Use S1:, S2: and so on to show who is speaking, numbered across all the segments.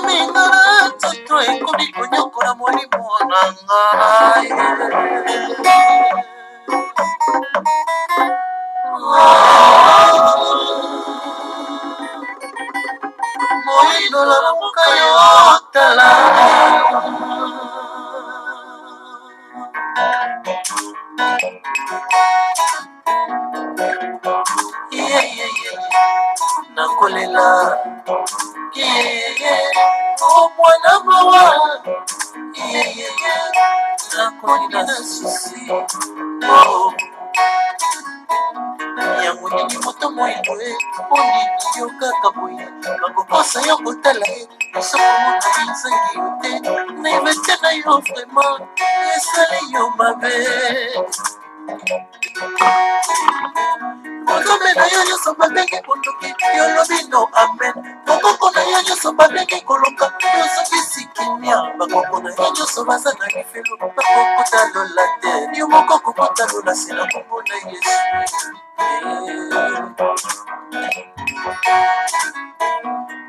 S1: mingala toto ekomi konyokola molimo na ngai. Moindo lamuka yo tala. Nakolela o mwana mawa nakolela susi yango nini moto moyindo onini yo kaka boye bakokosa yo kotala osokomona ezangi yo te naivete na yo vraimen esali yo mabe Ozome na yo nyonso babenge kondoki yolobi no amen bakoko na yo nyonso babenge koloka yozongisi kimia bakoko na yo nyonso baza na lifelo bakokota lola te yo moko kokota lola se na kombo na Yesu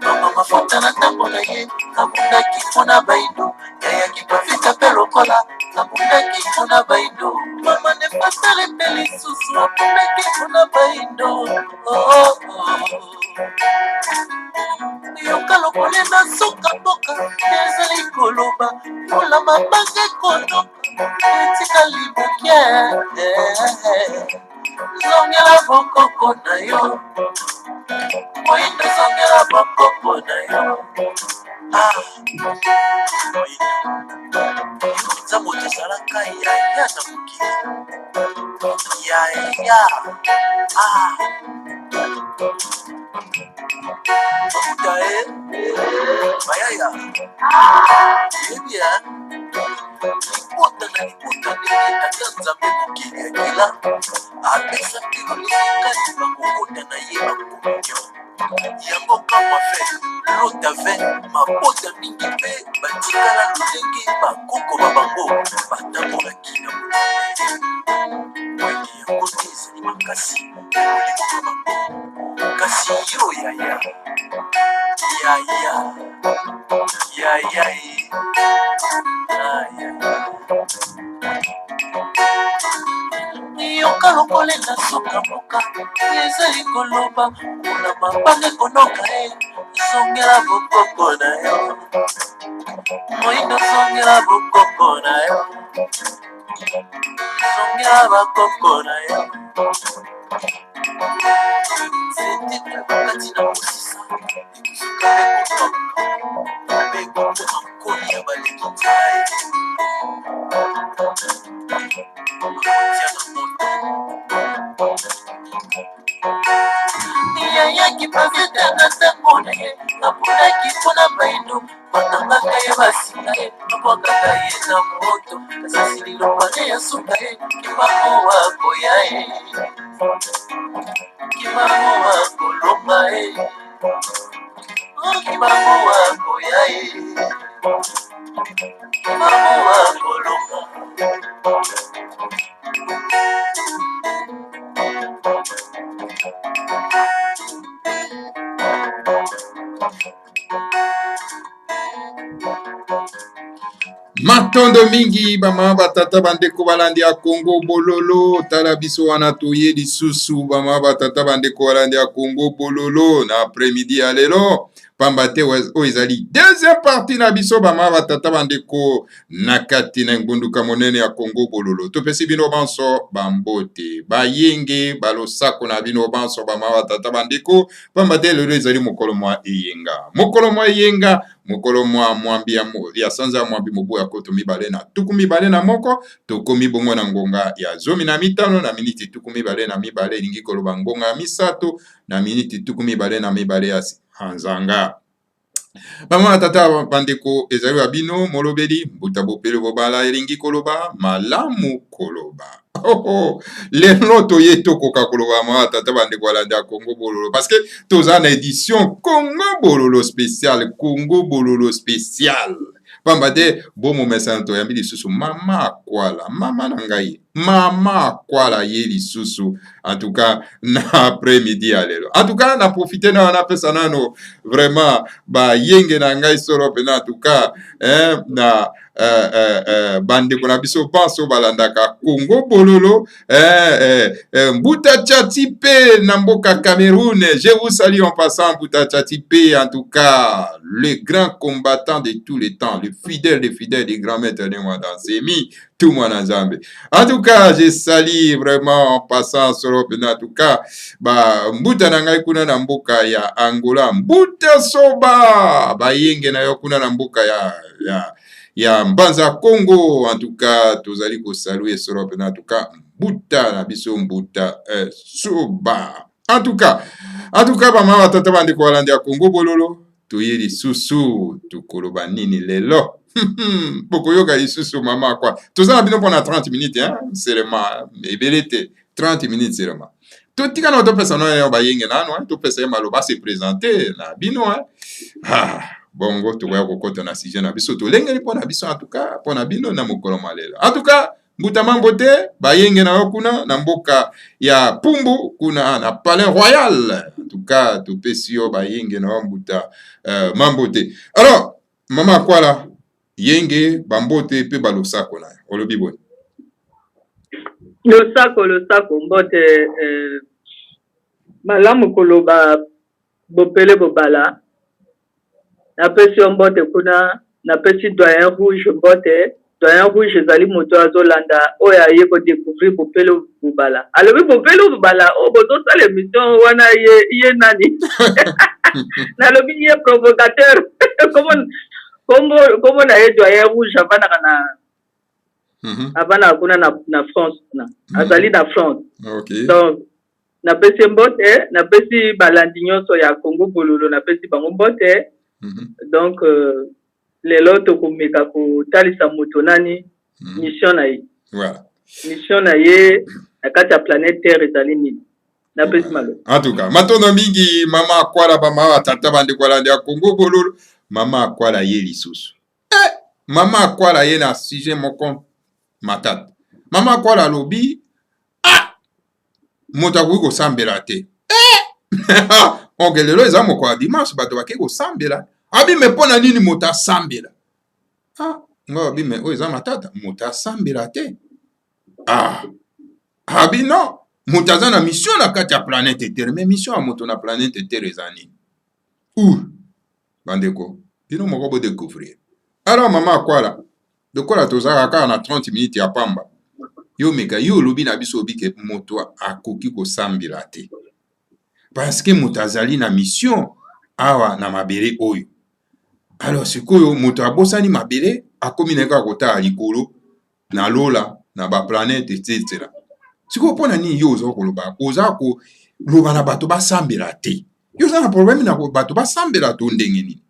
S1: mama mafuta na ntango na ye nabundaki mpona baido yayaki bavita mpe lokola nabundaki mpona baido mama nefatale mpe lisusu nabundaki mpona baido yoka lokole na suka mboka ezali koloba mpona mabanga ekonoka etikali mokie zongela bokoko na yo moyindo zongela bokoko na yo za moto ezalaka yaya na mokili yaya mafuta mayaya yebia libota na libota ndenge tata nzambe mokili akila apesa mpilo lezekati bakokota na ye bakomunyo yango kamwa fe lota ve mabota mingi mpe batikala lolenge bakoko babango batambolaki na molenge yango te ezali makasi molimo babango kasi yo yaya yoka lokole na suka moka ezali koloba mpona mabanga ekonoka zongela bokoko na yo moyindo zongela bokoko na yo zongela bakoko na yo zete kati na mosisa ekosuka mpe kotoka mpe makoli ya baleki nzai yayaki bavitanga ntango na ye aponaki mpona baindo batangaka ye basinga ye babwakaka ye na moto kasisi lilobane ya suka ye kimango wakoya ye kimango wakolonga ye kimango wakoya ye kimango wakolonga
S2: Matondo mingi bama batata bandeko balandi ya Congo bololo tala biso wana toye lisusu bama batata bandeko balandi ya Congo bololo na après-midi ya lelo pambate o ezali deuxième partie na biso bama batata bandeko nakati na ngbunduka monene ya Congo bololo topesi bino banso bambote bayenge balosako na bino banso bama batata bandeko pambate lelo ezali mokolo mwa eyenga mokolo mwa mwambi ya sanza mwambi mobu ya koto mibale na tuku mibale na moko tokomi bongo na ngonga ya zomi na mitano na miniti tuku mibale na mibale elingi koloba ngonga ya misato na miniti tuku mibale na mibale ya hanzanga bama tata bandeko ezali bino molobeli mbuta bopele bobala elingi koloba malamu koloba lelo toye tokoka koloba ma tata bandeko balandi ya Congo bololo parce que toza na édition Congo bololo spécial pamba te bomo mesanto yambi lisusu mama akwala mama na ngai mama akwala ye lisusu en tout cas na après-midi ya lelo en tout cas na profiter na wana pesa nano vraiment ba yenge na ngai solo pena en tout cas na bandeko na biso panso balandaka Congo Bololo Mbuta Tchati pe na mboka Cameroun. Je vous salue en passant Mbuta Tchati pe, en tout cas le grand combattant de tous les temps, le fidèle des fidèles, des grands maîtres de moi dans Semi, tout moi dans Zambé. En tout cas, je salue vraiment en passant sur en tout cas Mbuta na ngai kuna na mboka ya Angola, Mbuta Soba ba yenge na yo kuna na mboka ya Mbanza Congo. En tout cas, tozali ko saluer solo en tout cas Mbuta na biso Mbuta Soba. En tout cas bama batata bandeko balandi ya Congo Bololo toye lisusu tukoloba nini lelo bokoyoka lisusu mama kwa tozala bino mpona 30 minutes seulement ebelete 30 minutes seulement totika na topesa no bayenge nano topesa ye maloba se présenter na bino bongo tokoya kokota na sujet na biso tolengeli mpona biso en tout cas mpona bino na mokolo malelo en tout cas Mbuta mambo te bayenge na yo kuna na mboka ya Pumbu kuna na Palais Royal. En tout cas topesi yo bayenge na yo Mbuta mambo te. Alors mama akwala yenge bambote pe balosako na olobi boni.
S3: Losako mbote malamu koloba bopele bobala na pesi mbote kuna na pesi doyen rouge mbote doyen rouge ezali moto azolanda oyo aye ko découvrir bopele bobala alobi bopele bobala o bozo sala émission wana ye nani nalobi ye provocateur comment na ye doyen rouge avana kuna na France na azali na France.
S2: Okay.
S3: Donc na pesi mbote na pesi balandi nyonso ya Congo Bololo na pesi bango mbote. Donc lelo tokomeka kotalisa moto nani mission na ye.
S2: Voilà.
S3: Mission na ye na kati ya planète Terre ezali nini na pesi malo.
S2: En tout cas matono mingi mama akwala bama tata bandeko balandi ya Congo Bololo mama akwala ye lisusu mama akwala ye na sujet moko matata mama akwala lobi moto akoki kosambela te ongelelo eza moko ya dimanche bato bake kosambela abi me mpona nini moto asambela ngo abi me oyo eza matata moto asambela te abi non moto aza na mission na kati ya planète Terre mais mission ya moto na planète Terre eza nini bandeko bino moko bo découvrir. Alors mama akwala lokola tozaka kaka na 30 minutes ya pamba yo meka yo olobi na biso obi ke moto akoki kosambela te parce que moto azali na mission awa na mabele oyo. Alors sikoyo moto abosani mabele akomi na kaka kotala likolo na lola na ba planète etc. Sikoyo mpona nini yo oza koloba oza koloba na bato basambela te yo oza na problème na bato basambela to ndenge nini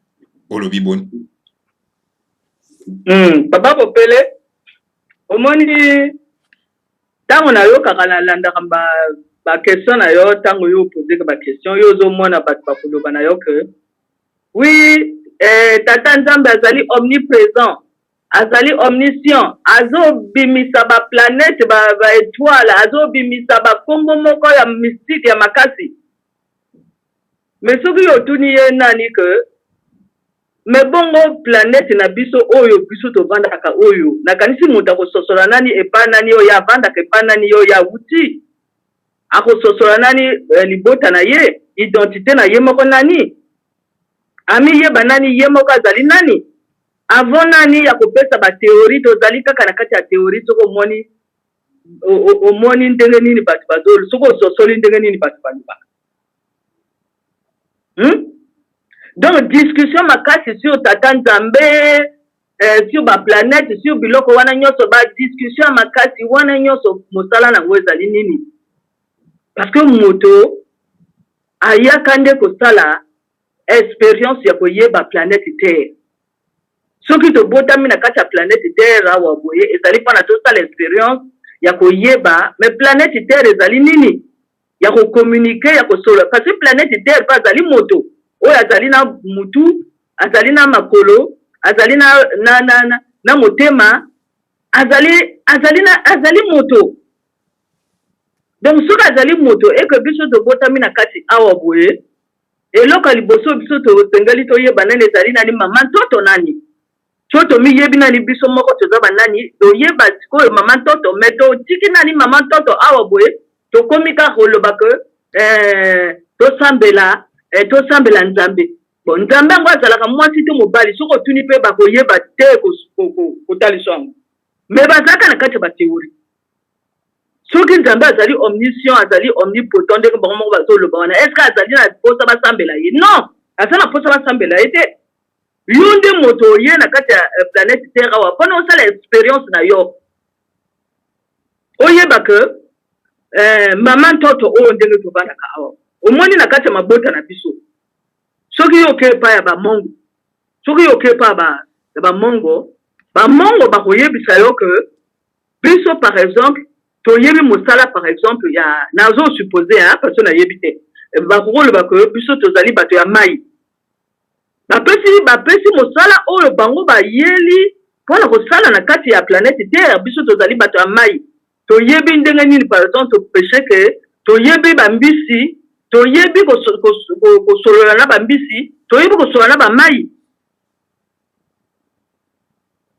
S2: olobi boni.
S3: Papa Bopele omoni tango na yo kaka na landa ba question na yo tango yo poser ba question yo zo mona bato bakoloba na yo que oui tata Nzambe azali omniprésent azali omniscient azo bimisa ba planète ba étoile azo bimisa ba kombo moko ya mystique ya makasi mais soki yo tuni ye nani que mais bongo planète na biso oyo biso to vandaka oyo nakanisi moto akososola nani epa nani oyo avandaka epa nani oyo ya wuti akososola nani libota na ye identité na ye moko nani ami yeba nani ye moko azali nani avant nani ya kopesa ba théorie tozali kaka na kati ya théorie soko omoni ndenge nini bato bazolo soko ososoli ndenge nini bato balobaka. Donc discussion makasi sur tata Nzambe sur ba planète sur biloko wana nyonso ba discussion makasi wana nyonso mosala na ezali nini parce que moto ayaka nde kosala expérience ya koyeba planète Terre soki tobotami na kati ya planète Terre awa boye ezali mpona tosala expérience ya koyeba mais planète Terre ezali nini ya kocommuniquer ya kosola parce que planète Terre pa azali moto oyo azali na mutu azali na makolo azali na motema azali moto. Donc soki azali moto et que biso tobotami na kati awa boye eloko liboso biso tosengeli toyeba nani ezali nani mama ntoto nani so tomiyebi nani biso moko toza banani toyeba sikoyo mama ntoto me totiki nani mama ntoto awa boye tokomi kaka koloba ke tosambela nzambe. Bon nzambe yango azalaka mwasi to mobali soki otuni mpe bakoyeba te kotalisa yango me bazalaka na kati ya bateori. Soki nzambe azali omniscient azali omnipotent ndenge bango moko bazoloba wana estce azali na posa basambela ye? Non, aza na posa basambela ye te. Yo nde moto oye na kati ya planète terre awa mpona osala expérience na yo oyeba ke mama ntoto oyo ndenge tovandaka awa omoni na kati ya mabota na biso soki yo oke epai ya bamongo soki yo oke epai ya bamongo bakoyebisa yo ke biso par exemple toyebi mosala par exemple ya nazo supposé parce que nayebi te bakoloba ke biso tozali bato ya mai bapesi mosala oyo bango bayeli mpona kosala na kati ya planète terre biso tozali bato ya mai toyebi ndenge nini par exemple topeshe ke toyebi bambisi toyebi kosolola na bambisi toyebi kosolola na bamai.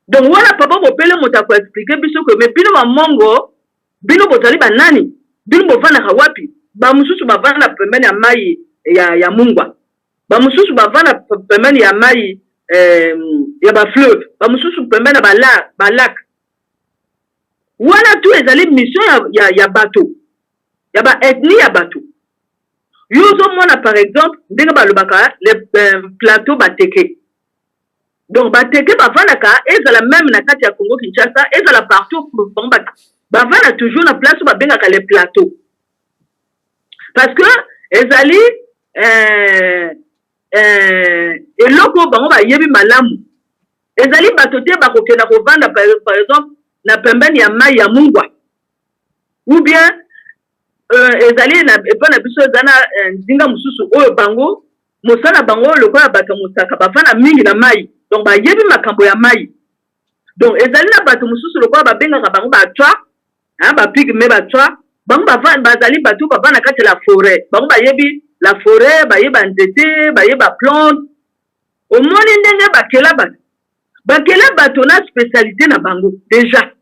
S3: Donc wana papa bopele moto akoexplike biso ke me bino bamongo bino bozali banani bino bovandaka wapi bamosusu bavanda pembeni ya mai ya mungwa bamosusu bavanda pembeni ya mai ya bafleuve bamosusu pembeni ya balak wana tu ezali mission ya bato ya baethnie ya bato. Yo ozomona par exemple ndenge balobaka le plateau bateke. Donc bateke bavandaka ezala même na kati ya Congo Kinshasa ezala partout bavanda toujours na place babengaka les plateaux parce que ezali eloko bango bayebi malamu ezali bato te bakokenda kovanda par exemple na pembeni ya mai ya mungwa ou bien ezali na epona biso ezana nzinga mosusu oyo bango mosala bango lokola bato mosaka bavanda mingi na mai donc bayebi makambo ya mai. Donc ezali na bato mosusu lokola babengaka bango batwa bapigme batwa bango bazali bato bavanda kati la forêt bango bayebi la forêt bayeba nzete bayeba plante omoni ndenge bakela bato na spécialité na bango déjà.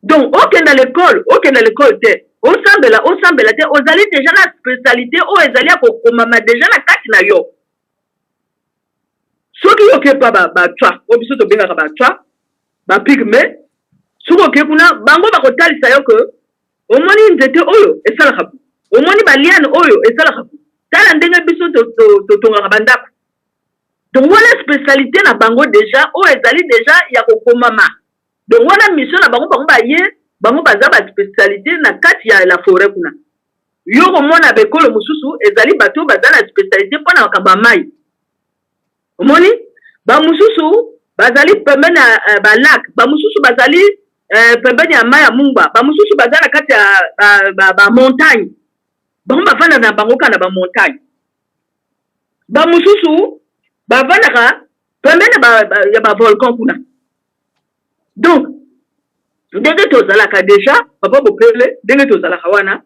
S3: Donc okenda l'école te osambela te ozali déjà na spécialité oyo ezali ya kokomama déjà na kati na yo soki yoke pa batwa oyo biso tobengaka batwa bapigme soki oke kuna bango bakotalisa yo ke omoni nzete oyo esalaka omoni baliane oyo esalaka tala ndenge biso totongaka bandako. Donc wana spécialité na bango déjà oyo ezali déjà ya kokomama. Donc wana mission na bango baye bango baza ba spécialité na kati ya la forêt kuna yo komona bekolo mosusu ezali bato baza na spécialité mpona makambo ya mai omoni bamosusu bazali pembeni ya balak bamosusu bazali pembeni ya mai ya mungwa bamosusu baza na kati ya bamontagne bango bavanda na bango kana bamontagne bamosusu bavandaka pembeni ya bavolcan kuna. Donc ndenge tozalaka déjà papa bopele ndenge tozalaka wana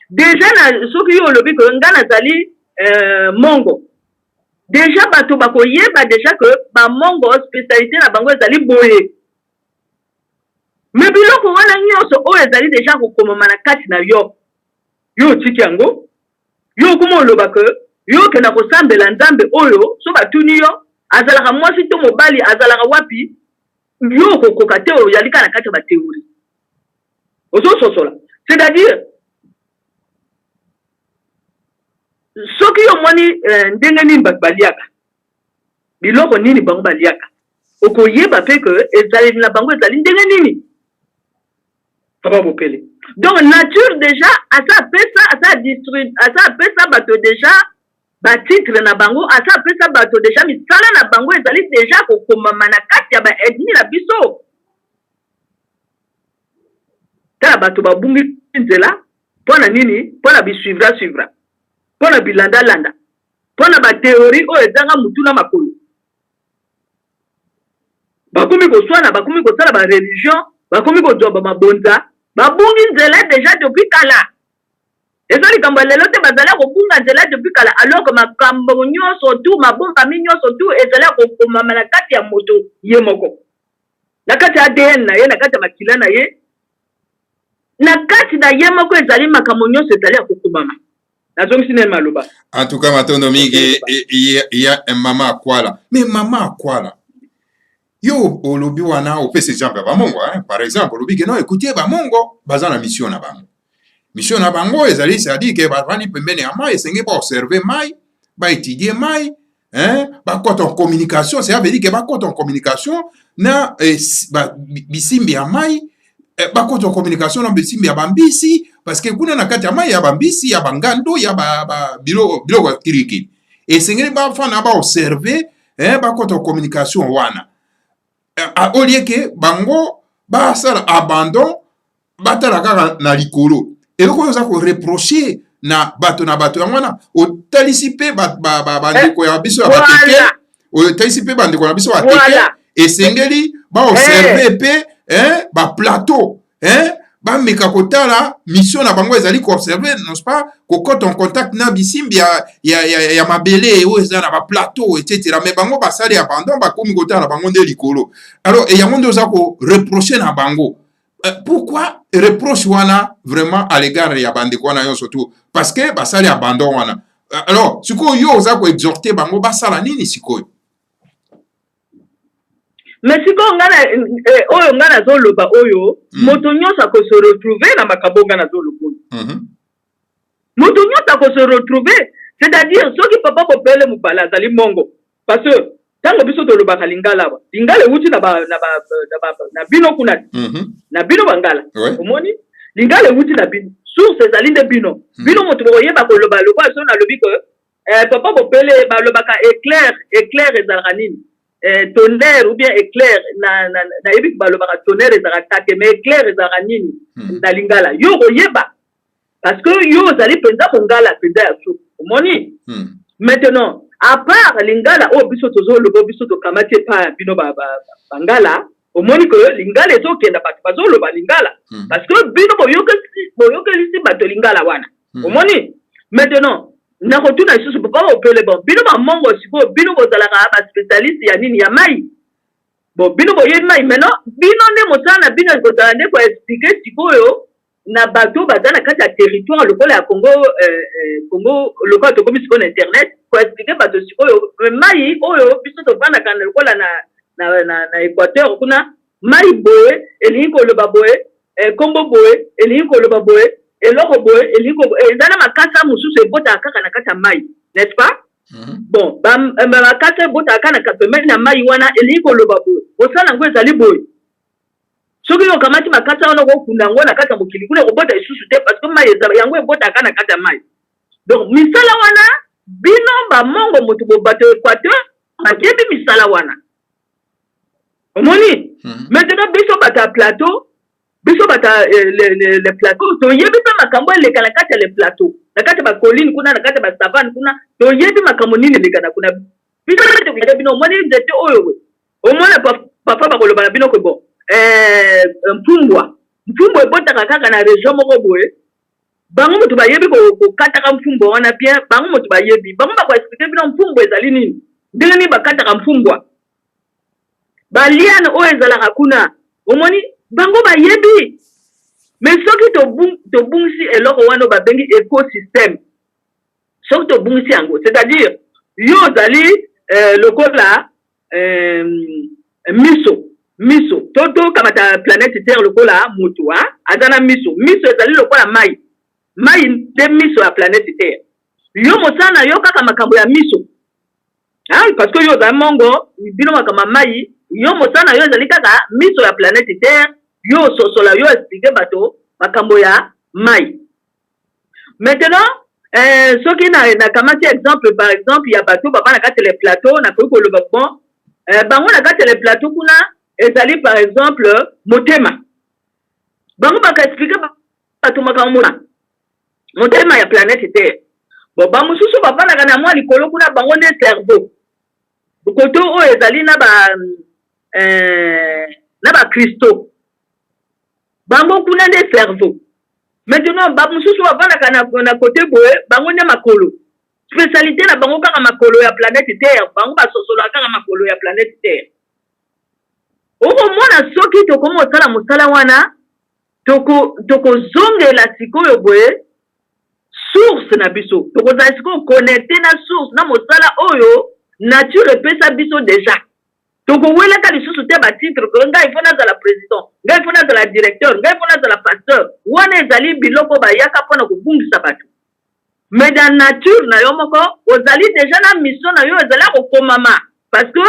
S3: déjà na soki yo olobi ke nga nazali mongo déjà bato bakoyeba déjà que bamongo spécialité na bango ezali boye me biloko wana nyonso oyo ezali déjà kokomama na kati na yo otiki yango yo okoma oloba ke yo okenda kosambela nzambe oyo so batuni yo azalaka mwasi to mobali azalaka wapi yo kokoka te oyo yalika na kati ya bateori ozososola c'est-à-dire soki yo moni ndenge nini bato baliaka biloko nini bango baliaka okoyeba mpe ke ezali na bango ezali ndenge nini papa bopele. Donc nature déjà asa apesa bato déjà batitre na bango asa apesa bato déjà misala na bango ezali déjà kokomama na kati ya baethnie na biso tala bato babungi nzela mpona nini mpona bisuivra mpona bilandalanda mpona bathéorie oyo ezanga mutu na makolo bakomi koswana bakomi kosala bareligion bakomi kozwa bamabonza babungi nzela déjà depuis kala eza likambo ya lelo te bazali kobunga nzela depuis kala alors que makambo nyonso tu mabombami nyonso tu ezali kokomama na kati ya moto ye moko na kati ya ADN na ye na kati ya makila na ye na kati na ye moko ezali makambo nyonso ezali kokomama nazongisi nini maloba
S2: en tout cas matondo mingi il y a un maman akwala mais maman akwala yo olobi wana opesa exemple ya bamongo par exemple olobi ke non écoutez bamongo baza na mission na bango mission na bango ezali c'est-à-dire ke bavandi pembeni ya mai esenge baobserve mai baétudie mai bakota en communication ça veut dire ke bakota en communication na bisimbi ya mai bakota en communication na bisimbi ya bambisi parce que kuna na kati ya mai ya bambisi ya bangando ya biloko ya kirikiri esengeli bafana baobserve bakota en communication wana au lieu que bango basala abandon batala kaka na likolo eloko oyo oza koreproche na bato yango wana otalisi mpe bandeko ya biso ya bateke otalisi mpe bandeko na biso ya bateke esengeli baobserve mpe baplateau bameka kotala mission na bango ezali koobserve n'est-ce pas kokota en contact na bisimbi ya mabele oyo eza na baplateau etc mais bango basali abandon bakomi kotala na bango nde likolo alors yango nde oza koreproche na bango pourquoi reproche wana vraiment à l'égard ya bandeko wana nyonso tu parce que basali abandon wana alors sikoyo yo oza koexhorte bango basala nini sikoyo
S3: mais sikoyo ngana oyo ngana nazoloba oyo moto nyonso akose retrouver na makambo ngana nazoloba moto nyonso akose retrouver c'est-à-dire soki papa bopele mobala azali mongo parce que tango biso tolobaka lingala ba lingala euti na bino kuna na bino bangala omoni lingala euti na bino source ezali nde bino bino moto boyeba koloba lokwa so na lobi que papa bopele balobaka éclair ezalaka nini tonnerre ou bien éclair na yebi balobaka tonnerre ezalaka kake mais éclair ezalaka nini na lingala yo koyeba parce que yo ozali penza mongala penza ya so omoni maintenant à part lingala o biso tozoloba biso tokamati pa bino bangala omoni ko lingala ezokenda bato bazoloba lingala parce que bino boyokelisi bato lingala wana omoni maintenant na kotuna isusu papa opele bon bino bamongo siko bino bozalaka ba spécialiste ya nini ya mai bon bino boyebi mai maintenant bino nde mosala na bino kozala nde koexplike sikoyo na bato baza na kati ya territoire lokola ya Congo lokola tokomi sikoyo na internet koexplike bato sikoyo mai oyo biso tovandaka na lokola na Équateur kuna mai boye elingi koloba boye kombo boye elingi koloba boye eloko boye elingi eza na makasa mosusu ebotaka kaka na kati ya mai n'est-ce pas bon makasa ebotaka na pembeni na mai wana elingi koloba boye osala yango ezali boye soki okamati makasa wana kokunda yango na kati ya mokili kuna ekobota lisusu te parce que mai yango ebotaka na kati ya mai donc misala wana bino bamongo moto bobato Équateur bayebi misala wana omoni maintenant biso bata plateau biso bata le plateau toyebi mpe makambo eleka na kati ya le plateau na kati ya bacolline kuna na kati ya basavane kuna toyebi makambo nini elekana kuna biso bino omoni nzete oyo omona papa bakoloba na bino ke bon mfumbwa ebotaka kaka na région moko boye bango moto bayebi kokataka mfumbwa wana bien bango moto bayebi bango bakoexplike bino mfumbwa ezali nini ndenge nini bakataka mfumbwa baliane oyo ezalaka kuna omoni bango bayebi mais soki tobungisi eloko wana babengi écosystème soki tobungisi yango c'est-à-dire yo ozali lokola miso to kamata planète terre lokola moto aza na miso ezali lokola mai nde miso ya planète terre yo mosana yo kaka makambo ya miso parce que yo ozali mongo bino makambo mai yo mosana yo ezali kaka miso ya planète terre yo sosola yo explique bato makambo ya mai maintenant soki na kamati exemple par exemple ya bato baba na kati le plateau na koki koloba bon bango na kati le plateau kuna ezali par exemple motema bango baka explique bato makambo motema ya planète terre bon bamususu bafandaka na mwa likolo kuna bango nde cerveau koto oyo ezali na bakristo bango kuna nde cerveau. Maintenant bamususu bafandaka na kote boye bango nde makolo spécialité na bango kaka makolo ya planète terre bango basosolaka kaka makolo ya planète terre. Okomona soki tokoma osala mosala wana tokozongela sikoyo boye source na biso tokozala sikoyo connecté na source na mosala oyo nature epesa biso déjà tokowelaka lisusu te batitre ko ngai ifo nazala président ngai ifo nazala directeur ngai ifo nazala pasteur wana ezali biloko bayaka mpona kobungisa bato. Mais dans nature na yo moko ozali déjà na mission na yo ezali kokomama parce que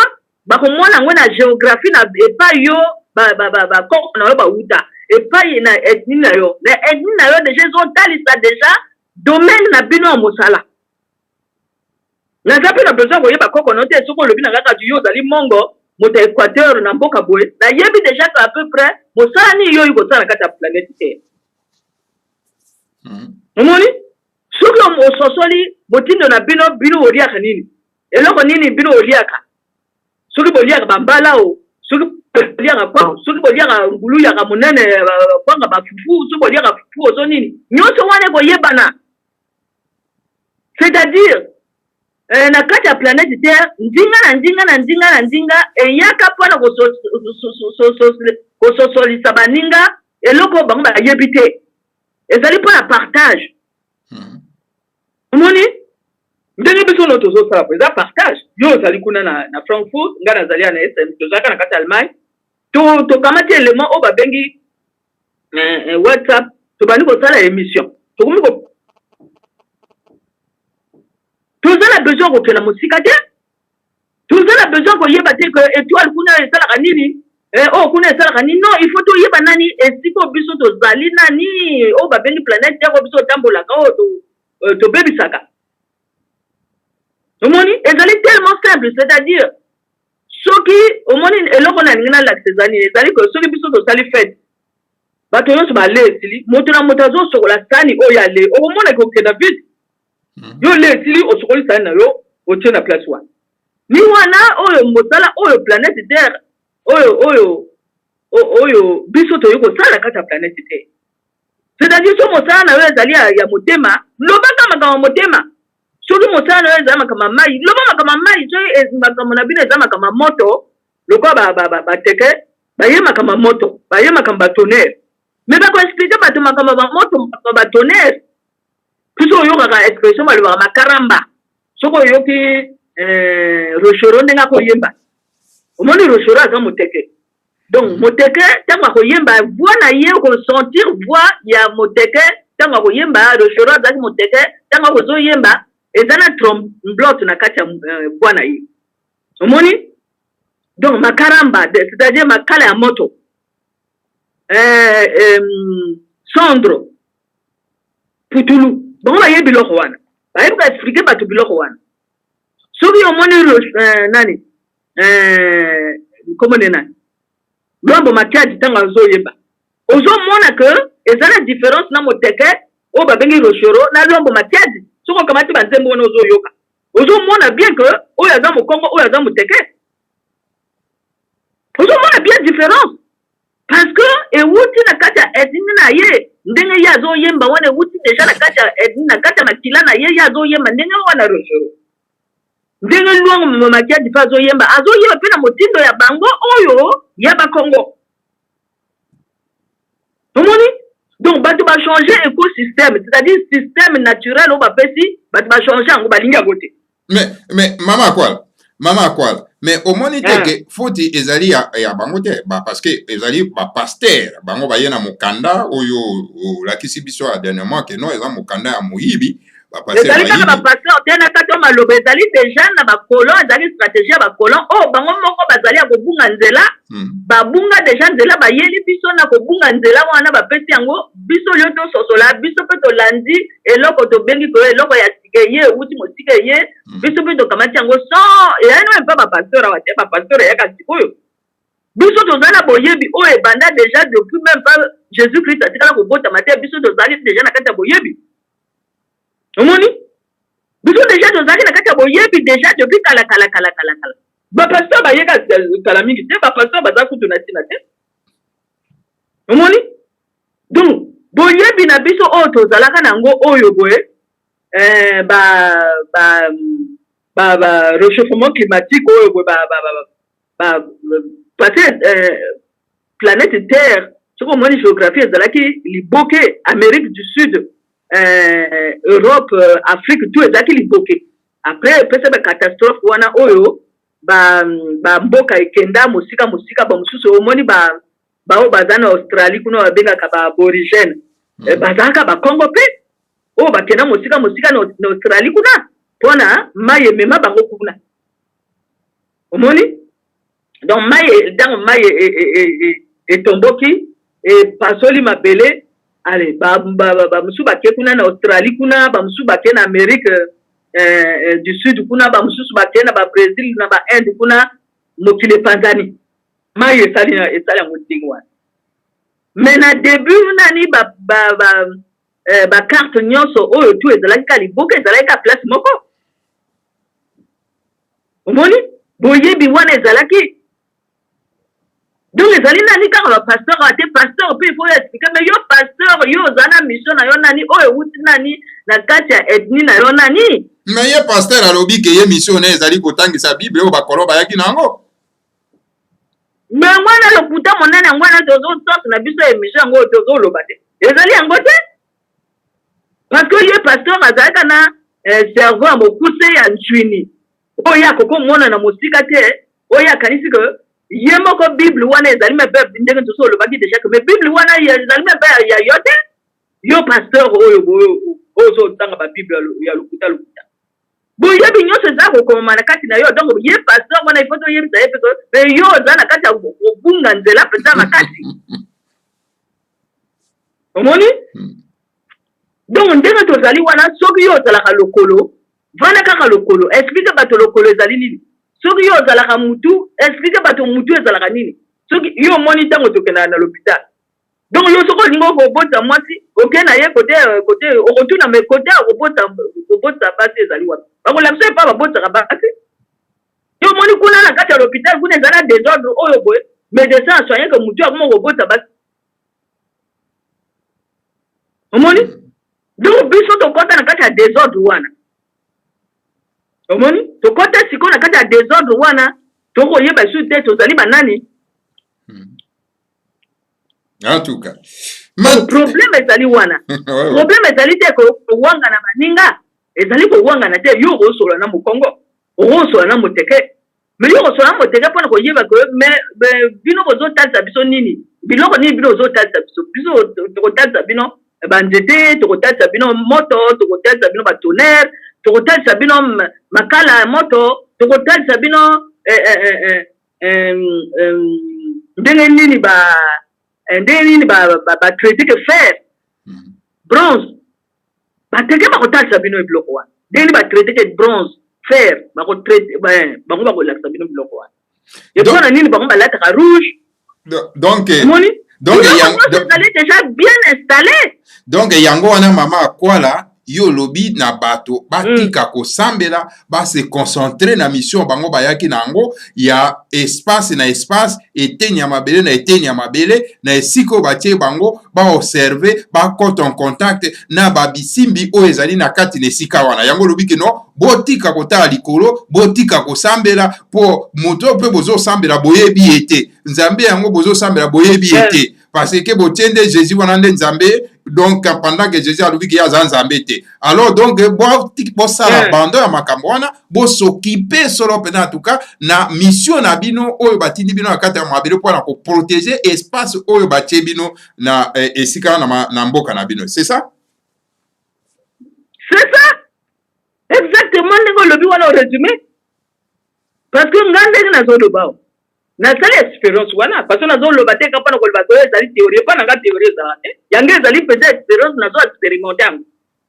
S3: bakomona ngo na géographie na epai yo bakoko na yo bauta epai na ethnie na yo déjà ezotalisa déjà domaine na bino ya mosala. Naza mpe na besoin koyeba koko no te soki olobi na kaka yo ozali mongo moto ya équateur na mboka boye nayebi déjà à peu près mosala nini yo oyi kosala na kati ya planète terre. Omoni soki ososoli motindo na bino oliaka nini eloko nini bino oliaka soki boliaka bambala o soki boliaka kwa soki boliaka ngulu yaka monene kwanga bafufu soki boliaka fufu ozo nini nyonso wana koyebana. C'est-à-dire na kati ya planète terre ndinga eyaka mpona kososolisa baninga eloko bango bayebi te ezali mpona partage. Omoni ndenge biso no tozosala po eza partage yo ozali kuna na Frankfurt nga nazali na SM tozalaka na kati ya Allemagne tokamati élément oyo babengi WhatsApp tobandi kosala émission tokomi tozala besoin kokela mosika te tozala besoin koyeba te ke étoile kuna esalaka nini oyo kuna esalaka nini non il faut toyeba nani esiko biso tozali nani oyo babengi planète terre biso otambolaka oyo tobebisaka. Omoni ezali tellement simple c'est-à-dire soki omoni eloko na ningi na lakse ezali ezali ke soki biso tosali fête bato nyonso bale esili moto na moto azosokola sani oyo ale okomona kokenda vite yo le esili osokoli sani na yo otie na place wana ni wana oyo mosala oyo planète terre oyo biso toyi kosala kati ya planète terre c'est-à-dire so mosala na yo ezali ya motema lobaka makambo motema soki mosala na yo ezali makambo mai loba makambo mai so makambo na bino eza makambo moto lokola bateke baye makambo moto baye makambo tonnerre mais bakoexplike bato makambo bamoto batonnerre piso oyokaka expression balobaka makaramba soki oyoki rochero ndenge akoyemba omoni rochero aza moteke donc moteke ntango akoyemba voix na ye okosentir voix ya moteke ntango akoyemba rochero azalaki moteke ntango akozoyemba eza na tromblote na kati ya voix na ye omoni donc makaramba c'est-à-dire makala ya moto cendre putulu bango bayebi biloko wana bayebi koexplike bato biloko wana soki omoni nani komone nani lombo matiadi ntango azoyeba ozomona ke eza na différence na moteke oyo babengi rochero na lombo matiadi soki okamati banzembo wana ozoyoka ozomona bien ke oyo aza mokongo oyo aza moteke ozomona bien différence parce que ewuti na kati ya ethnie na ye ndenge ye azoyemba wana ewuti deja na kati ya ethnie na kati ya makila na ye azoyemba ndenge wana rochero ndenge luango matiadi mpe azoyemba mpe na motindo ya bango oyo ya bakongo omoni donc bato bachanger écosystème c'est-à-dire système naturel oyo bapesi bato bachanger yango balingi yango te
S2: mais mama akwala mais omoni teke foti ezali ya bango te parce que ezali bapaster bango baye na mokanda oyo olakisi biso ya dernièrement ke non eza mokanda ya moyibi
S3: ezali kaka bapaster te na kati oyo maloba ezali deja na bakolon ezali stratégie ya bakolon oyo bango moko bazali ya kobunga nzela babunga deja nzela bayeli biso na kobunga nzela wana bapesi yango biso lio tososola biso mpe tolandi eloko tobengi koyo eloko ya sika eye euti mosika eye biso mpe tokamati yango sans eyali no mpe bapasteur awa te bapasteur eyaka sikoyo biso tozali na boyebi oyo ebanda deja depuis même pas jésus christ atikala kobotama te biso tozali deja na kati ya boyebi omoni biso déjà tozalaki na kati ya boyebi déjà depuis kala bapasteur bayeka kala mingi te bapasteur baza kutu na ntina te omoni donc boyebi na biso oyo tozalaka nango oyo boye réchauffement climatique oyo boye parce planète terre soki omoni géographie ezalaki liboke Amérique du Sud Europe Afrique tout ezalaki liboke après epesa catastrophe wana oyo mboka ekenda mosika bamosusu omoni bao baza na Australie kuna babengaka baaborigène bazalaka bakongo mpe oyo bakenda mosika na Australie kuna mpona mai emema bango kuna omoni donc ntango mai etomboki epasoli mabele ale bamosusu bake kuna na Australie kuna bamosusu bake na Amérique du Sud kuna bamosusu bake na Brésil na Inde kuna mokili epanzani mai esali yango ndenge wana mais na début nani carte nyonso oyo tu ezalaki ka liboka ezalaki ka place moko omoni boyebi wana ezalaki donc ezali nani kaka bapasteur ate pasteur mpe ifo explike mais yo pasteur yo oza na mission na yo nani oyo ewuti nani na kati ya ethnie na yo nani
S2: mais ye pasteur alobi ke ye mission na ezali kotangisa bible oyo bakolo bayaki nango mais
S3: ngwana lokuta monene yango wana tozosorte na biso émission yango oyo tozoloba te ezali yango te parce que ye pasteur azalaka na cerveau ya mokuse ya ntwini oyo akokomona na mosika te oyo akanisi ke ye moko bible wana ezali mpe ndenge tosolobaki deja ke mais bible wana ezali mpe ya yo te yo pasteur oyo ozotanga babible ya lokuta boyebi nyonso eza kokoma na kati na yo donc ye pasteur wana ifo toyebisa ye mpe mais yo oza na kati ya kobunga nzela mpenza makasi omoni donc ndenge tozali wana soki yo ozalaka lokolo vana kaka lokolo explike bato lokolo ezali nini soki yo ozalaka mutu explike bato mutu ezalaka nini soki yo omoni ntango tokendaka na l'hôpital donc yo soki olingi okobota mwasi oke na ye kote okotuna me kote akobota basi ezali wapi bakolakisa epa babotaka basi yo omoni kuna na kati ya l'hôpital kuna eza na désordre oyo boye médecin asoigne ke mutu akoma kobota basi omoni donc biso tokota na kati ya désordre wana omoni tokota sikoyo na kati ya désordre wana tokoyeba su te tozali banani
S2: en tout cas
S3: problème ezali wana problème ezali te kowanga na baninga ezali kowanga na te yo okosola na mokongo okosola na moteke mais yo okosola na moteke mpona koyeba ke mais bino bozotalisa biso nini biloko nini bino ozotalisa biso tokotalisa bino banzete tokotalisa bino moto tokotalisa bino batonnerre tokotalisa bino makala ya moto tokotalisa bino ndenge nini batraite ke fer bronze bateke bakotalisa bino biloko wana ndenge nini batraite ke bronze fer bango bakolakisa bino biloko wana epona nini bango balataka rouge
S2: donc
S3: ezali déjà bien installé
S2: donc yango wana mama akwala yo lobi na bato batika kosambela base concentre na mission bango bayaki nango ya espace na espace eteni ya mabele na eteni ya mabele na esiko batie bango baobserve bakota en contact na babisimbi oyo ezali na kati na esika wana yango lobi ke no botika kotala likolo botika kosambela po moto mpe bozosambela boyebi ete nzambe yango bozosambela boyebi ete parce que botiende Jésus wana nde nzambe donc pendant que Jésus a dit qu'il y a Zambété. Alors donc bo sala bando ya makambo wana bo s'occuper solo pena en tout cas na mission na bino oyo batindi bino akata ya mabele pour ko protéger espace oyo batie bino na esika na mboka na bino. C'est ça?
S3: C'est ça. Exactement ndenge lobi wana résumé. Parce que ngande na zo lobao. Na sala expérience wana parce que nazo loba te kapana ko loba ezali théorie pas nga théorie za yange ezali peut-être expérience nazo expérimenter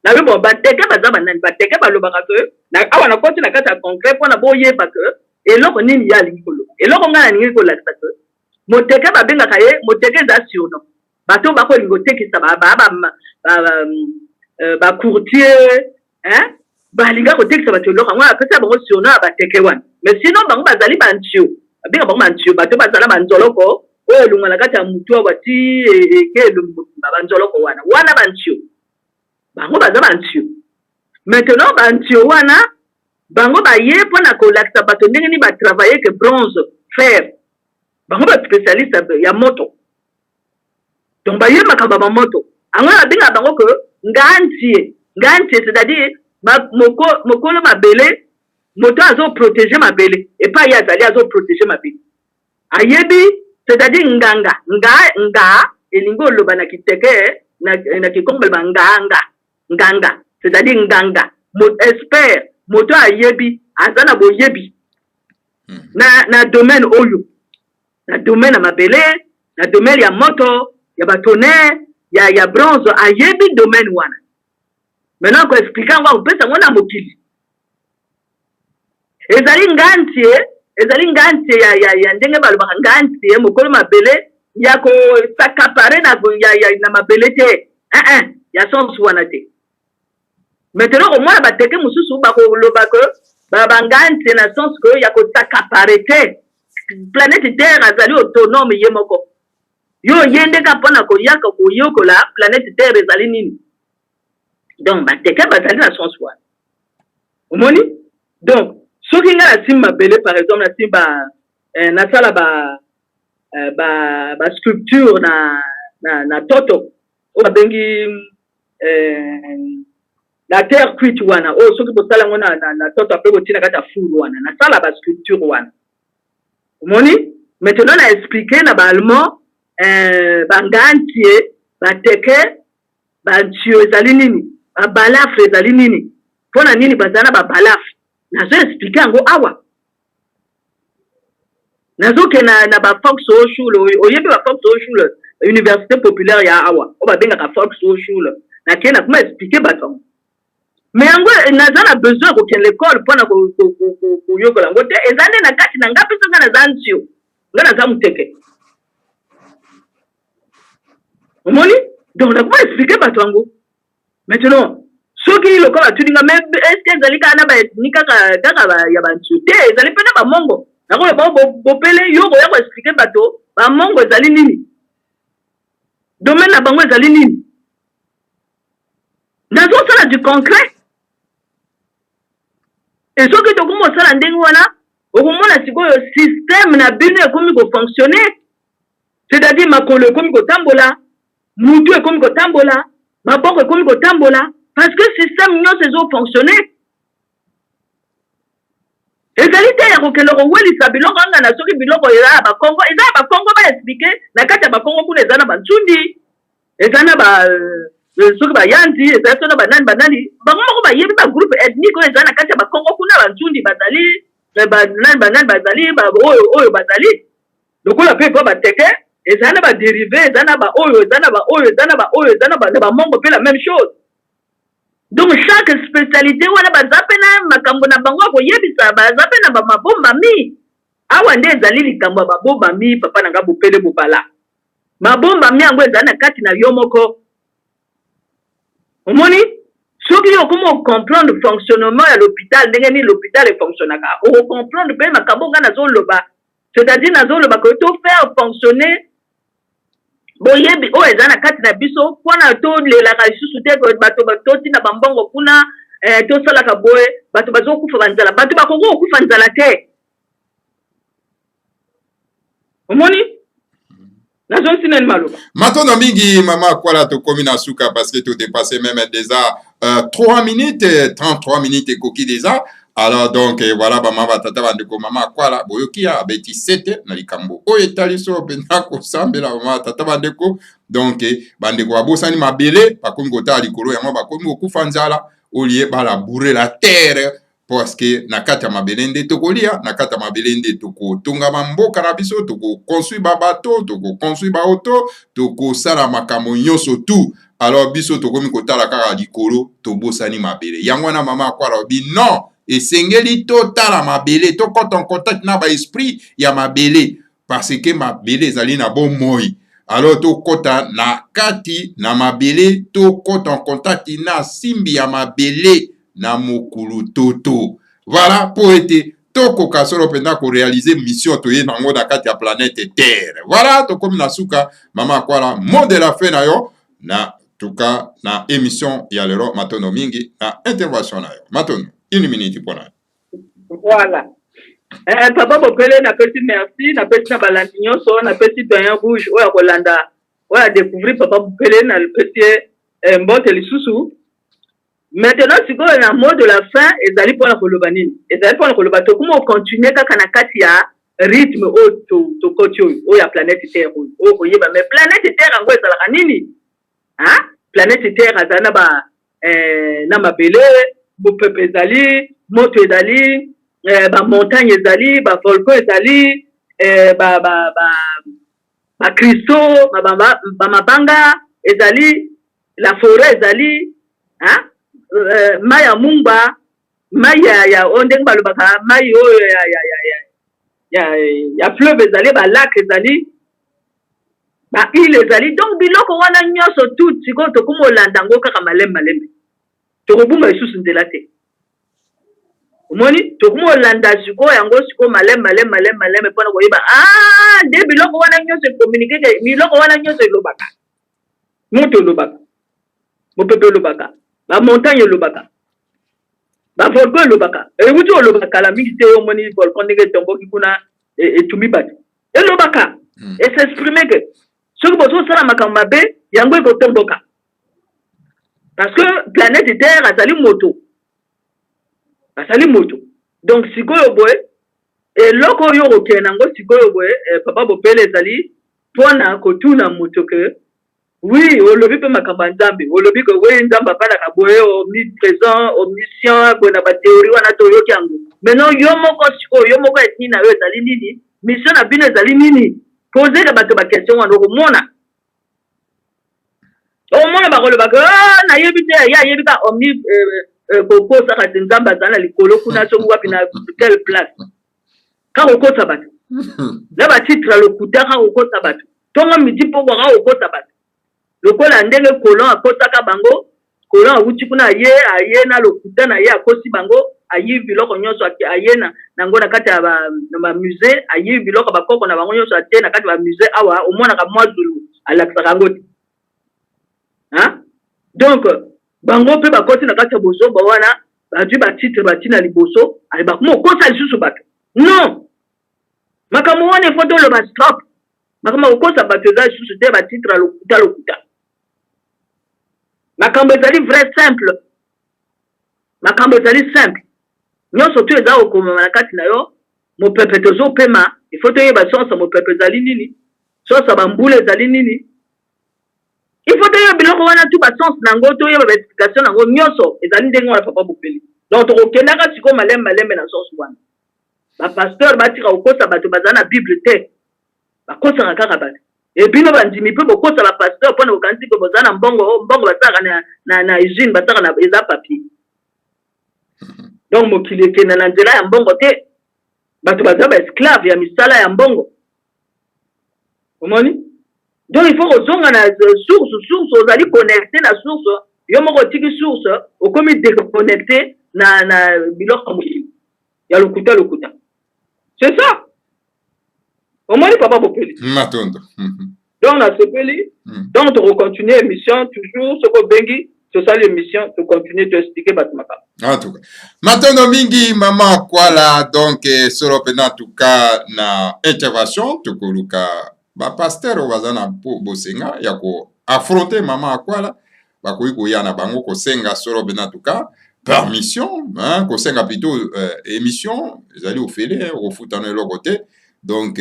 S3: na bo bateke baza banani bateke baloba ka na awa na koti na kata concret pona boye parce que eloko nini ya likolo eloko ngana ningi ko lakisa que moteke babenga kaye moteke za siono bato bako lingo tekisa ba courtier hein balinga kotekisa bato eloko yango apesa bango surno ya bateke wana mais sinon bango bazali bantio babenga bango bantio bato bazala banzoloko oyo elunga na kati ya mutu bati eke elumba banzoloko wana bantio bango baza bantio maintenant bantio wana bango baye mpona kolakisa bato ndenge nini batravaille ke bronze fer bango baspécialiste ya moto donc baye makambo ya moto ango babenga bango ke ngantie c'est-à-dire mokolo mabele moto azoprotege mabele epa ye azali azoprotege mabele ayebi c'est-à-dire nganga elingi oloba na kiteke na kikongole ba nganga c'est-à-dire nganga expert moto ayebi aza na boyebi na domaine oyo na domaine ya mabele na domaine ya moto ya batonnerre ya bronze ayebi domaine wana maintenant ko expliquer ngo pesa ngona mokili ezali ngantie ya ndenge balobaka ngantie mokolo mabele ya ko sakapare na mabele te ya sens wana te maintenant ko mwana bateke mususu bakoloba ko bangantie na sens ko ya ko sakapare te planète terre azali autonome ye moko yo yende ka pona ko yaka ko yokola planète terre ezali nini donc bateke bazali na sens wana omoni donc soki nga na nsima mabele par exemple na nsima nasala ba sculpture na toto oyo babengi la terre cuite wana oyo soki bosala yango na toto apre botina kati ya fulu wana nasala ba sculpture wana omoni maintenant na expliqué na baallemand bangantie bateke bantio ezali nini babalafre ezali nini mpona nini bazala na babalafre nazo expliqué yango awa nazoke na bafox o shule oyebi bafox o shule université populaire ya awa o babengaka fox o shule nakei na kuma expliqué bato yango mais yango naza na besoin kokende l'école mpona koyokola yango te eza nde na kati na nga mpe nga naza ntio nga naza moteke omoni donc nakuma expliqué bato yango maintenant soki lokola tuninga mais est-ce ezali kaka na baethnie kaka ya bantio te ezali mpe na bamongo nakolo bango bopele yo koya koexplike bato bamongo ezali nini domaine na bango ezali nini nazosala du concret e soki tokomi osala ndenge wana okomona sikoyo système na bino ekomi kofonctionne c'est-à-dire makolo ekomi kotambola mutu ekomi kotambola maboko ekomi kotambola parce que système nyonso ezofonctionne ezali te ya kokende kowelisa biloko anga na soki biloko eza ya bakongo baexplike na kati ya bakongo kuna eza na bantsundi eza na soki bayandi ezali so na banani bango moko bayebi bagroupe ethnique oyo eza na kati ya bakongo kuna bantsundi bazali banani bazali oyo bazali lokola mpe po bateke eza na badérive eza na baoyo eza na baoyo eza na baoyo eza na bamongo mpe la même chose donc chaque spécialité wana baza mpe na makambo na bango ya koyebisa baza mpe na bamabombami awa nde ezali likambo ya babombami papa na nga bopele bobala mabombami yango ezali na kati na yo moko omoni soki yo okoma ocomprendre fonctionnement ya l'hôpital ndenge nini l'hôpital efonctionnaka okocomprendre mpe makambo nga nazoloba c'est-à-dire nazoloba ko tofaire fonctionner boyebi oyo eza na kati na biso mpona tolelaka lisusu te bato totina bambongo kuna tosalaka boye bato bazokufa banzala bato bakongo okufa nzala te omoni nazosineni maloba
S2: matondo mingi mama akwala tokomi na suka parce que todépasse même déjà 3 minutes 33 minutes ekoki déjà alors donc voilà bama batata bandeko mama akwala boyoki ya beti 7 na likambo oyo etali so pena kosambela mama tata bandeko donc bandeko babosani mabele bakomi kotala likolo yango bakomi kokufa nzala olie balabourrer la terre parce que na kati ya mabele nde tokolia na kati ya mabele nde tokotonga bamboka na biso tokoconstruire babato tokoconstruire baauto tokosala makambo nyonso tout alors biso tokomi kotala kaka likolo tobosani mabele yango wana mama akwala obi non esengeli totala mabele tokota en contact na baesprit ya mabele parce que mabele ezali na bomoi alors tokota na kati na mabele tokota en contact na simbi ya mabele na mokulu toto. Voilà, pour être toko kasoro penda ko réaliser mission to ye nango na kati ya planète Terre. Voilà, to comme na suka mama kwala mot de la fin na yo na tuka na émission ya lero matono mingi na intervention na yo. Matono, 1 minute pour na.
S3: Voilà. Papa Bopele na petit merci na petit na balandi nyonso na petit doyen rouge oya kolanda oya découvrir Papa Bopele na le petit mbote lisusu. Maintenant sikoyo na mot de la fin ezali pona koloba nini ezali pona koloba to comment continuer kaka na kati ya rythme o to koti oyo ya planète Terre oyo koyeba mais planète Terre yango ezalaka nini hein planète Terre azali na ba na mabele bopepe ezali moto ezali ba montagne ezali ba volcan ezali ba cristaux ba mabanga ezali la forêt ezali hein mai ya mungba mai ya ondenge balobaka mai oyo ya fleuve ezali ba lac ezali ba île ezali donc biloko wana nyonso tout sikoyo tokoma olanda yango kaka malembe tokobunga lisusu nzela te omoni tokoma olanda sikoyo yango sikoyo malembe mpona koyeba nde biloko wana nyonso ekommunike biloko wana nyonso elobaka moto elobaka mopepe elobaka ba montagne elobaka ba volcan elobaka ewuti olobaka kala mingi te omoni volcan ndenge etomboki kuna etumi bato elobaka esexprime ke soki bozosala makambo mabe yango ekotomboka parce que planète Terre azali moto donc sikoyo boye eloko oyo okende nango sikoyo boye Papa Bopele ezali mpona kotuna moto ke oui olobi mpe makambo ya nzambe olobi ke we nzambe abalaka boye omniprésent omniscient boye na bathéorie wana toyoki yango maintenant yo moko sikoyo yo moko etini na yo ezali nini mission na bino ezali nini poseka bato baquestion wana okomona bakolobaka nayebi te ye ayebi ka omni kokosaka te nzambe azali na likolo kuna soki wapi na quelle place kaka okosa bato na batitre ya lokuta kaka okosa bato ntongo midi poko kaka okosa bato lokola ndenge kolon akosaka bango kolon awuti kuna aye na lokuta na ye akosi bango ayi biloko nyonso aye nango na kati ya bamusée ayi biloko bakoko na bango nyonso atie na kati ya bamusée awa omonaka mwa zulu alakisaka yango te donc bango mpe bakosi na kati ya bozoba wana bazwi batitre batina liboso bakoma okosa lisusu bato non makambo wana efo toloba stop makambo okosa bato eza lisusu te batitre ya lokuta makambo ezali vrai simple makambo ezali simple nyonso to eza okomama na kati na yo mopepe tozopema ifo toyeba sonsa mopepe ezali nini sonsa bambula ezali nini ifo toyeba biloko wana tu basense nango toyeba baexplication nango nyonso ezali ndenge wana Papa Bopele donc tokokendaka sikoyo malembe na sonse wana bapasteur batika kokosa bato bazala na bible te bakosaka kaka bato ebino bandimi mpe bokosa bapasteur mpona kokanisi mpe bozala na mbongo basalaka na usine basalaka na eza papier donc mokili ekenda na nzela ya mbongo te bato bazala baesclave ya misala ya mbongo omoni donc il faut kozonga na source ozali connecté na source yo moko otiki source okomi déconnecté na biloko mokili ya lokuta c'est ça omoni Papa Bopele
S2: matondo
S3: donc na sepeli donc tokocontinue émission toujours soko bengi tosala émission tocontinue toexplike bato makambo
S2: en tout cas matondo mingi mama kwala donc solo pena en tout cas na intervention tokoluka bapasteur oyo baza na bosenga ya koaffronte mama akwala bakoki koya na bango kosenga solo pena en tout cas permission kosenga plutôt émission ezali ofele okofutana eloko te donc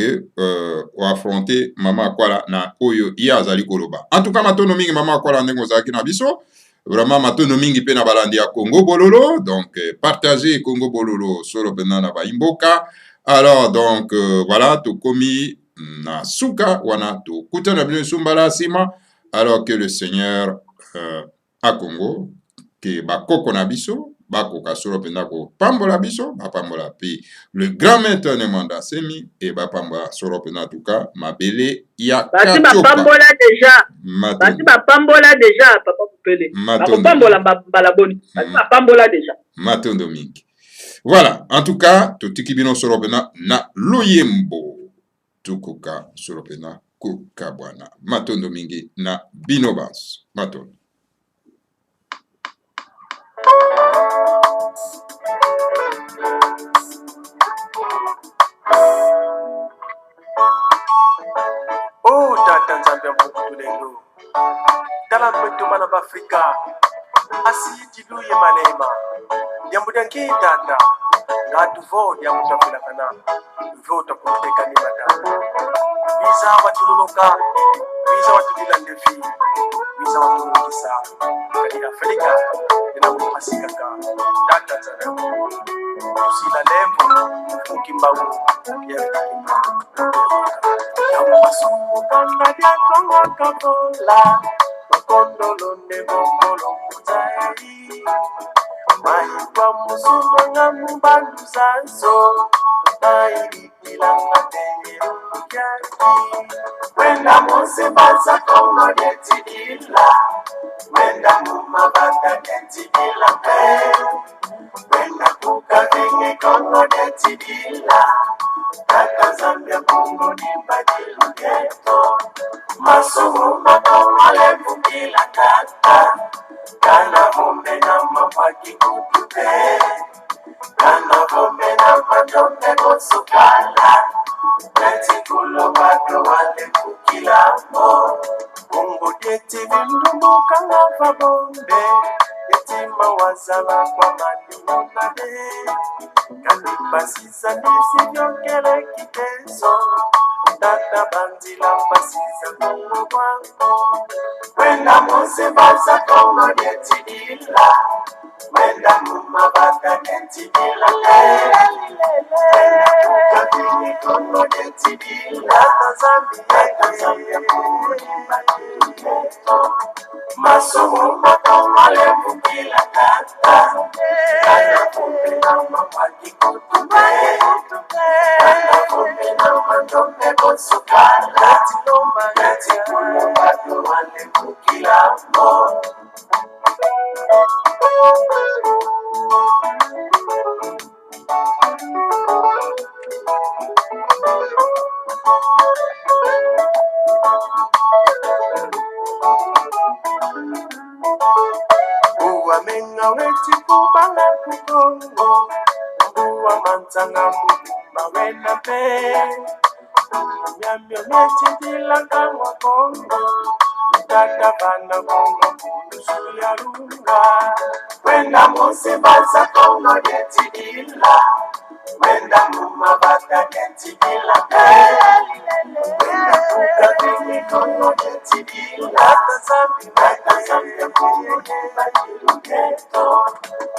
S2: oaffronte mama akwala na oyo ye azali koloba en tout cas matondo mingi mama akwala ndenge ozalaki na biso vraiment matondo mingi mpe na balandi ya Congo Bololo donc partager Congo Bololo solo pena na baimboka alors donc voilà tokomi na suka wana tokutana bino sumbala sima alors que le Seigneur a Congo que bakoko na biso bakoka solo pena ko pambola biso bapambola pe le grand maître ne manda semi e bapambola solo pena tuka mabele ya
S3: basi
S2: katioka
S3: bapambola deja
S2: matondo
S3: basi bapambola deja papa kupele bakopambola mbala boni basi bapambola deja
S2: matondo mingi. Voilà, en tout cas totiki bino solo pena na loyembo tukoka solo pena kukabwana matondo mingi na bino bas matondo.
S1: Oh, tata nzambe mukutulendo tala mpeto bana bafrika asiyidiluye malema yambudanki tata ngatuvo yamutafilakana votakutekani matanda biza watululuka biza watulila ndefi biza watululukisa kadi afrika inamupasikaka tata nzambe tusila lembo mukimbangu yamasumukanga lyakongakabola makondolo nebongolo muzai maikwa musunanga mubandu zanso mailipilanga teyerukyaki wenda musimbaza kongo lyetidila wenda mumabata lyetidila pe wenda kukavinge kongo lyetidila tata zambia kongo nibadilugeto masumu makomale vukila tata kana vumbe na mapaki kutute kana vumbe na matombe kosukala netikulo bado wale kukilamo kongo deti vindumuka ngava bombe etima wazala kwa manimonade kanipasiza ndisi vyongele kiteso tata bandila mpasiza kongo kwangu wenda muzibaza kongo netidila wenda mumabata netidila wenda kukabini kongo netidila tazambia kongo nibadilugeto masumu makomale vukila tata kana vumbi na mapaki kutute kana vumbi na matombe kosukala netikulo bado wale kukilamo uwamenga wetikubanga kukongo mbuwa manzanga mubumba wena pe nyamyo netidilanga mwa kongo tata bana kongo kulusu ya lunga wenda musibaza kongo netidila wenda mumabata netidila pe wenda kukabini kongo netidila tazambia kongo nibadilugeto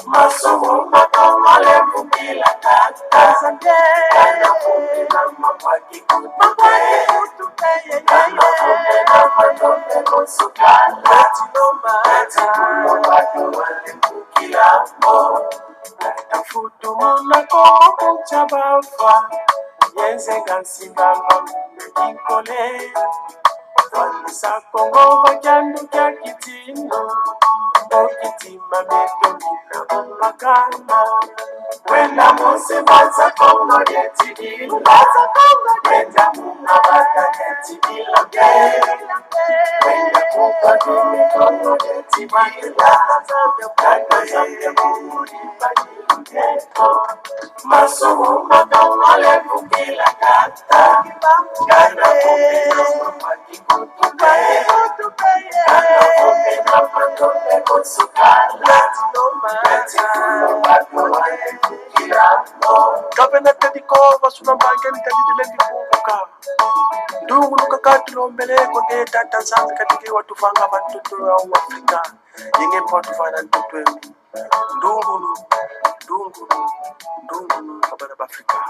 S1: masumu makomale vukila tata kana vumbi na mapaki kutute kana vumbi na matombe kosukala netikulo bado wale kukilamo tafutumulako kuchabafa yenzenga nsimbama mumekikole vanisa kongo vajandu kya kitindo okitima metomina mumakana wenda musibaza kongo lyetidila wenda mumabata lyetidila wenda kukabini kongo lyetidila tata zambia kongo nibadilugeto masumu makomale vukila tata kana vumbi na mapaki kutute kana vumbi na matombe kosukala netikulo bado wale kukilamo kapena tedikova sunambangeni tedidilendi kuvuka ndunguluka katulombeleko ne tata zambi katike watufanga bantutu au afrika yenge mpa watufana ntutu ndungulu kabana bafrika